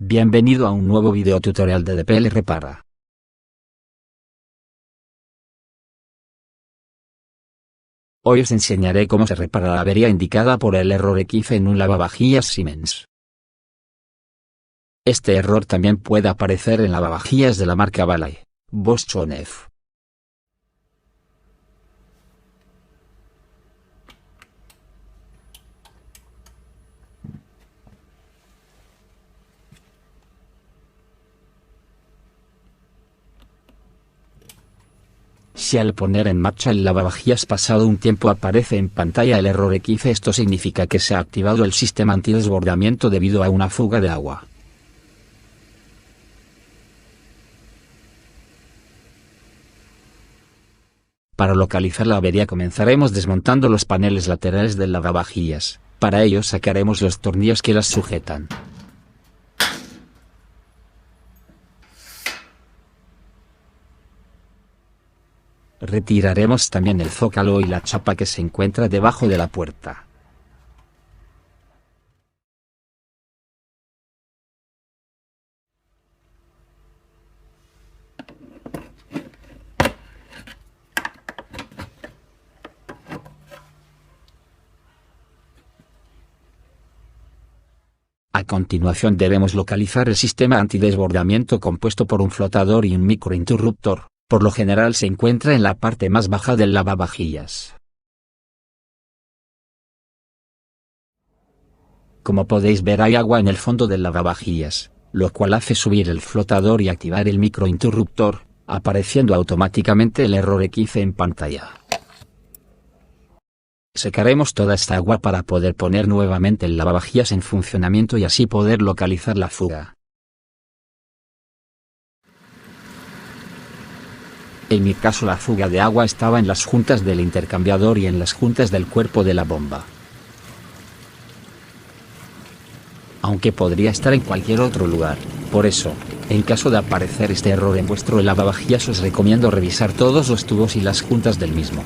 Bienvenido a un nuevo video tutorial de DPL Repara. Hoy os enseñaré cómo se repara la avería indicada por el error X en un lavavajillas Siemens. Este error también puede aparecer en lavavajillas de la marca Balay, Bosch o Neff. Si al poner en marcha el lavavajillas pasado un tiempo aparece en pantalla el error X, esto significa que se ha activado el sistema antidesbordamiento debido a una fuga de agua. Para localizar la avería comenzaremos desmontando los paneles laterales del lavavajillas. Para ello sacaremos los tornillos que las sujetan. Retiraremos también el zócalo y la chapa que se encuentra debajo de la puerta. A continuación debemos localizar el sistema antidesbordamiento compuesto por un flotador y un microinterruptor. Por lo general se encuentra en la parte más baja del lavavajillas. Como podéis ver, hay agua en el fondo del lavavajillas, lo cual hace subir el flotador y activar el microinterruptor, apareciendo automáticamente el error X en pantalla. Secaremos toda esta agua para poder poner nuevamente el lavavajillas en funcionamiento y así poder localizar la fuga. En mi caso la fuga de agua estaba en las juntas del intercambiador y en las juntas del cuerpo de la bomba. Aunque podría estar en cualquier otro lugar. Por eso, en caso de aparecer este error en vuestro lavavajillas os recomiendo revisar todos los tubos y las juntas del mismo.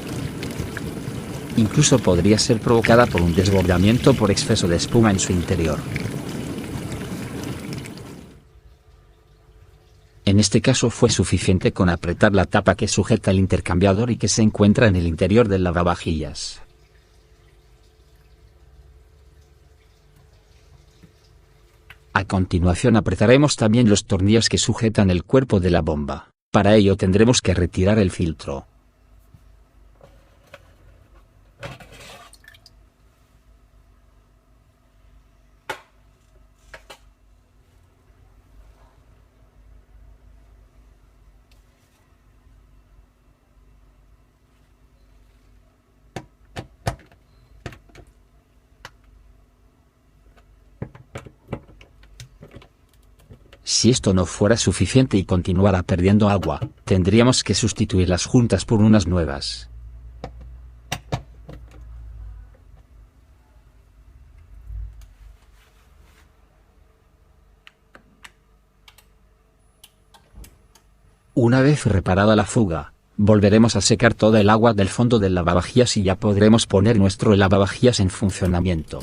Incluso podría ser provocada por un desbordamiento por exceso de espuma en su interior. En este caso fue suficiente con apretar la tapa que sujeta el intercambiador y que se encuentra en el interior del lavavajillas. A continuación apretaremos también los tornillos que sujetan el cuerpo de la bomba. Para ello tendremos que retirar el filtro. Si esto no fuera suficiente y continuara perdiendo agua, tendríamos que sustituir las juntas por unas nuevas. Una vez reparada la fuga, volveremos a secar toda el agua del fondo del lavavajillas y ya podremos poner nuestro lavavajillas en funcionamiento.